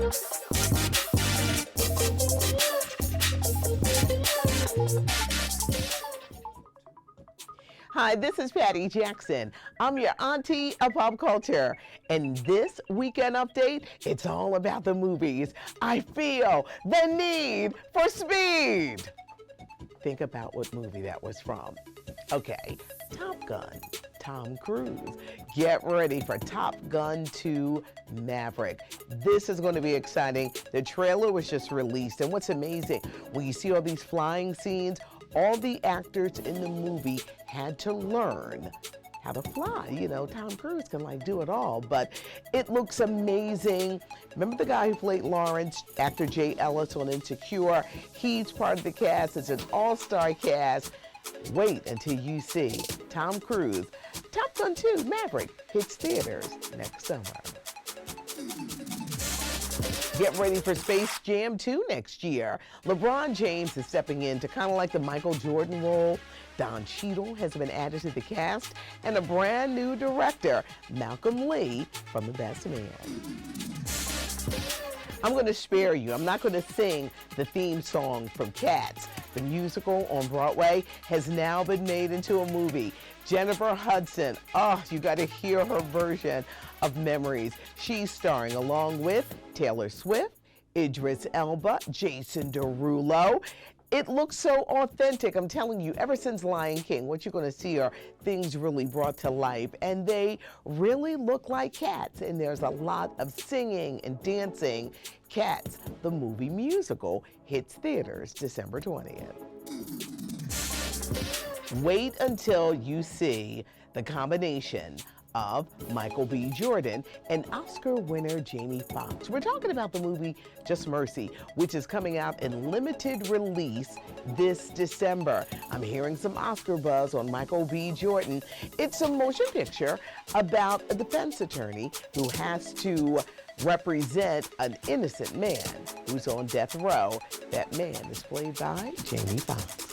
Hi, this is Patty Jackson. I'm your Aunty of Pop Culture. And this weekend update, it's all about the movies. I feel the need for speed. Think about what movie that was from. Okay, Top Gun, Tom Cruise. Get ready for Top Gun 2 Maverick. This is going to be exciting. The trailer was just released, and what's amazing, when you see all these flying scenes, all the actors in the movie had to learn how to fly. You know, Tom Cruise can do it all, but it looks amazing. Remember the guy who played Lawrence, actor Jay Ellis on Insecure? He's part of the cast. It's an all-star cast. Wait until you see Tom Cruise. Top Gun 2 Maverick hits theaters next summer. Get ready for Space Jam 2 next year. LeBron James is stepping in to kind of like the Michael Jordan role. Don Cheadle has been added to the cast, and a brand new director, Malcolm Lee, from The Best Man. I'm going to spare you. I'm not going to sing the theme song from Cats. The musical on Broadway has now been made into a movie. Jennifer Hudson, you got to hear her version of Memories. She's starring along with Taylor Swift, Idris Elba, Jason Derulo. It looks so authentic. I'm telling you, ever since Lion King, what you're going to see are things really brought to life, and they really look like cats, and there's a lot of singing and dancing. Cats, the movie musical, hits theaters December 20th. Wait until you see the combination of Michael B. Jordan and Oscar winner Jamie Foxx. We're talking about the movie Just Mercy, which is coming out in limited release this December. I'm hearing some Oscar buzz on Michael B. Jordan. It's a motion picture about a defense attorney who has to represent an innocent man who's on death row. That man is played by Jamie Foxx.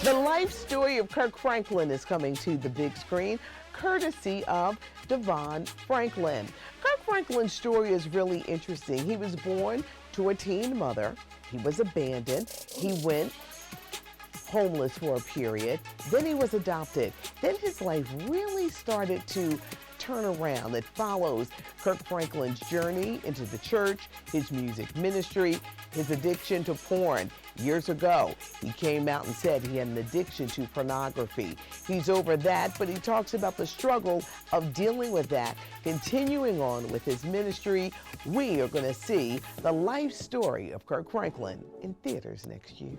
The life story of Kirk Franklin is coming to the big screen, courtesy of Devon Franklin. Kirk Franklin's story is really interesting. He was born to a teen mother. He was abandoned. He went homeless for a period. Then he was adopted. Then his life really started to turn around. It follows Kirk Franklin's journey into the church, his music ministry, his addiction to porn. Years ago, he came out and said he had an addiction to pornography. He's over that, but he talks about the struggle of dealing with that, continuing on with his ministry. We are going to see the life story of Kirk Franklin in theaters next year.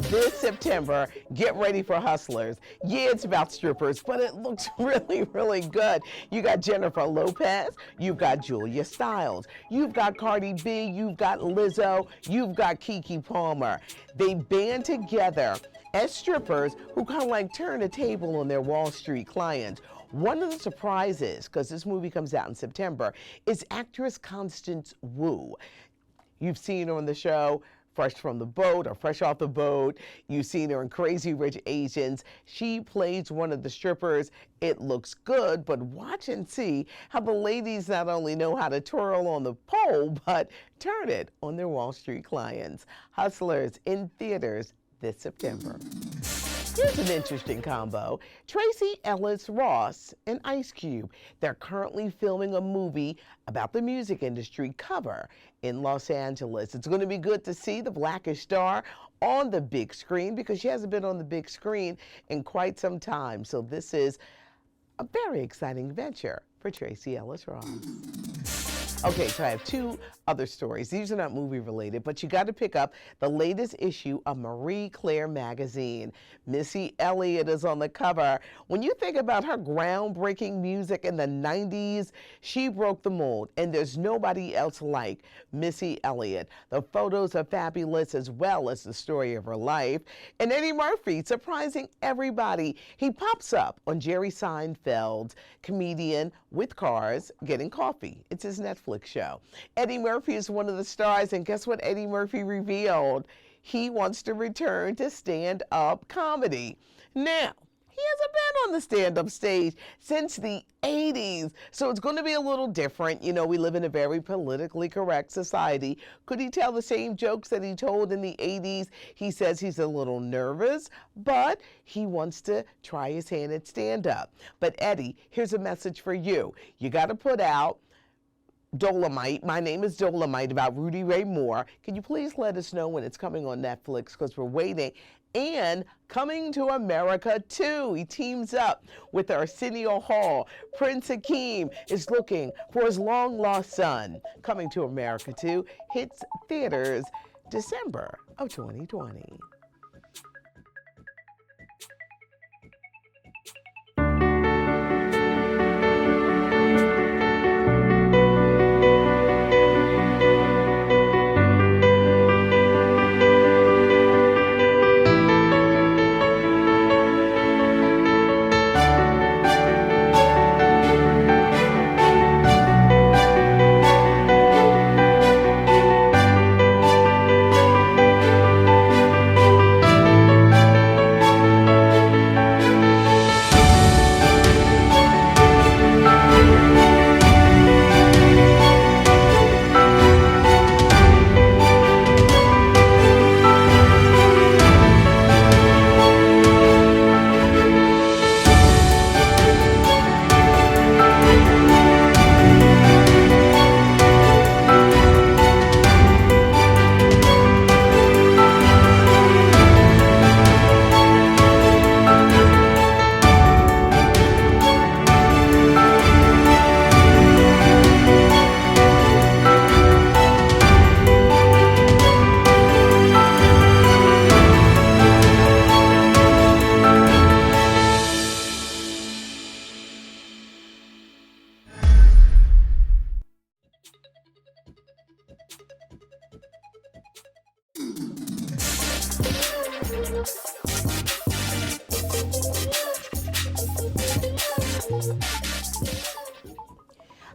This September, get ready for Hustlers. Yeah, it's about strippers, but it looks really, really good. You got Jennifer Lopez, you've got Julia Stiles, you've got Cardi B, you've got Lizzo, you've got Keke Palmer. They band together as strippers who kind of turn the table on their Wall Street clients. One of the surprises, because this movie comes out in September, is actress Constance Wu. You've seen her on the show Fresh from the Boat or Fresh Off the Boat. You've seen her in Crazy Rich Asians. She plays one of the strippers. It looks good, but watch and see how the ladies not only know how to twirl on the pole, but turn it on their Wall Street clients. Hustlers in theaters this September. Here's an interesting combo. Tracee Ellis Ross and Ice Cube. They're currently filming a movie about the music industry cover in Los Angeles. It's going to be good to see the Blackish star on the big screen because she hasn't been on the big screen in quite some time. So this is a very exciting venture for Tracee Ellis Ross. Okay, so I have two other stories. These are not movie related, but you got to pick up the latest issue of Marie Claire magazine. Missy Elliott is on the cover. When you think about her groundbreaking music in the 90s, she broke the mold, and there's nobody else like Missy Elliott. The photos are fabulous, as well as the story of her life. And Eddie Murphy, surprising everybody. He pops up on Jerry Seinfeld's Comedian with Cars Getting Coffee. It's his Netflix show. Eddie Murphy is one of the stars, and guess what Eddie Murphy revealed? He wants to return to stand-up comedy. Now, he He hasn't been on the stand-up stage since the 80s. So it's going to be a little different. You know, we live in a very politically correct society. Could he tell the same jokes that he told in the 80s? He says he's a little nervous, but he wants to try his hand at stand-up. But Eddie, here's a message for you. You got to put out Dolomite. My name is Dolomite about Rudy Ray Moore. Can you please let us know when it's coming on Netflix, because we're waiting. And Coming to America 2. He teams up with Arsenio Hall. Prince Hakeem is looking for his long-lost son. Coming to America 2 hits theaters December of 2020.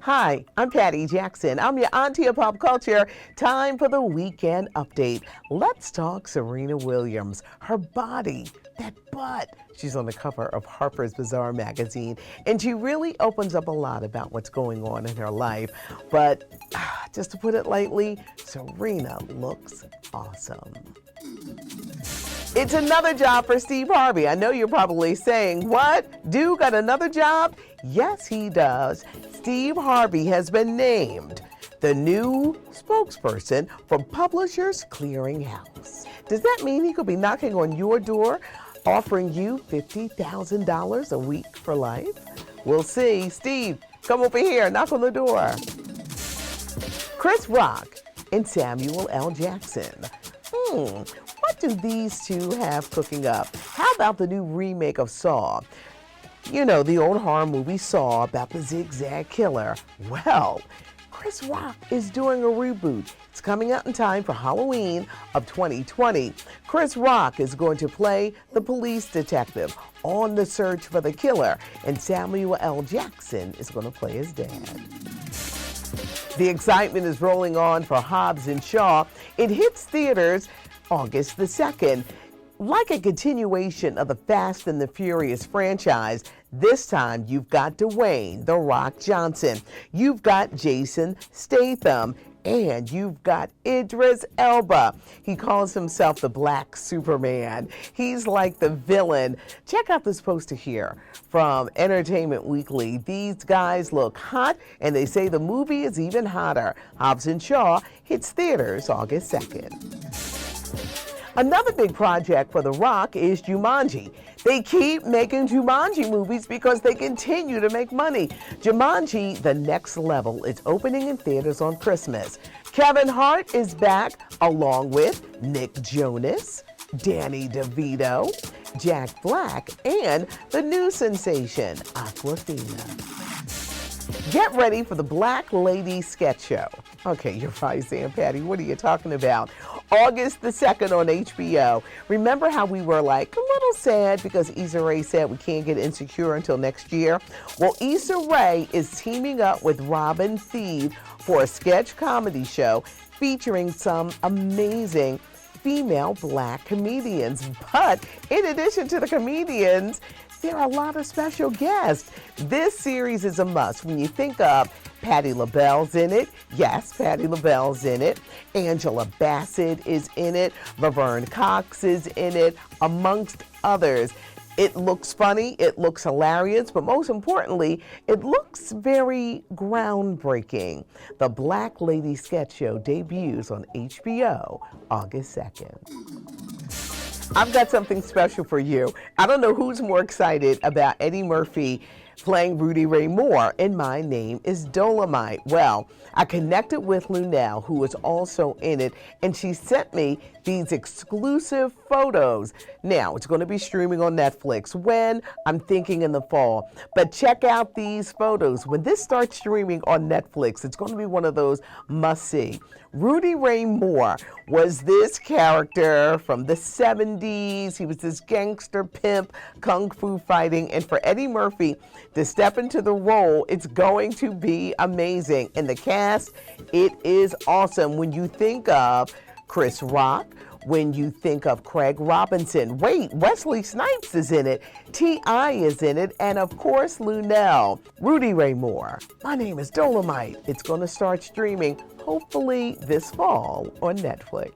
Hi, I'm Patty Jackson. I'm your Aunty of Pop Culture. Time for the weekend update. Let's talk Serena Williams. Her body, that butt. She's on the cover of Harper's Bazaar magazine, and she really opens up a lot about what's going on in her life. But just to put it lightly, Serena looks awesome. It's another job for Steve Harvey. I know you're probably saying, what? Dude got another job? Yes, he does. Steve Harvey has been named the new spokesperson for Publishers Clearinghouse. Does that mean he could be knocking on your door, offering you $50,000 a week for life? We'll see. Steve, come over here, knock on the door. Chris Rock and Samuel L. Jackson. What do these two have cooking up? How about the new remake of Saw? You know, the old horror movie Saw about the zigzag killer. Well, Chris Rock is doing a reboot. It's coming out in time for Halloween of 2020. Chris Rock is going to play the police detective on the search for the killer, and Samuel L. Jackson is going to play his dad. The excitement is rolling on for Hobbs and Shaw. It hits theaters August the 2nd. Like a continuation of the Fast and the Furious franchise, this time you've got Dwayne "The Rock" Johnson, you've got Jason Statham, and you've got Idris Elba. He calls himself the Black Superman. He's like the villain. Check out this poster here from Entertainment Weekly. These guys look hot, and they say the movie is even hotter. Hobbs and Shaw hits theaters August 2nd. Another big project for The Rock is Jumanji. They keep making Jumanji movies because they continue to make money. Jumanji: The Next Level is opening in theaters on Christmas. Kevin Hart is back along with Nick Jonas, Danny DeVito, Jack Black, and the new sensation, Awkwafina. Get ready for the Black Lady Sketch Show. Okay, you're probably saying, Patty, what are you talking about? August the 2nd on HBO. Remember how we were like a little sad because Issa Rae said we can't get Insecure until next year? Well, Issa Rae is teaming up with Robin Thede for a sketch comedy show featuring some amazing female Black comedians. But in addition to the comedians, there are a lot of special guests. This series is a must. When you think of Patti LaBelle's in it, yes, Patti LaBelle's in it. Angela Bassett is in it. Laverne Cox is in it, amongst others. It looks funny, it looks hilarious, but most importantly, it looks very groundbreaking. The Black Lady Sketch Show debuts on HBO August 2nd. I've got something special for you. I don't know who's more excited about Eddie Murphy playing Rudy Ray Moore in My Name is Dolomite. Well, I connected with Lunel, who is also in it, and she sent me these exclusive photos. Now, it's going to be streaming on Netflix. When? I'm thinking in the fall. But check out these photos. When this starts streaming on Netflix, it's going to be one of those must-see. Rudy Ray Moore was this character from the 70s. He was this gangster pimp, kung fu fighting. And for Eddie Murphy to step into the role, it's going to be amazing. And the cast, it is awesome. When you think of Chris Rock, when you think of Craig Robinson, wait, Wesley Snipes is in it, T.I. is in it, and of course Lunel. Rudy Ray Moore, My Name is Dolomite. It's going to start streaming hopefully this fall on Netflix.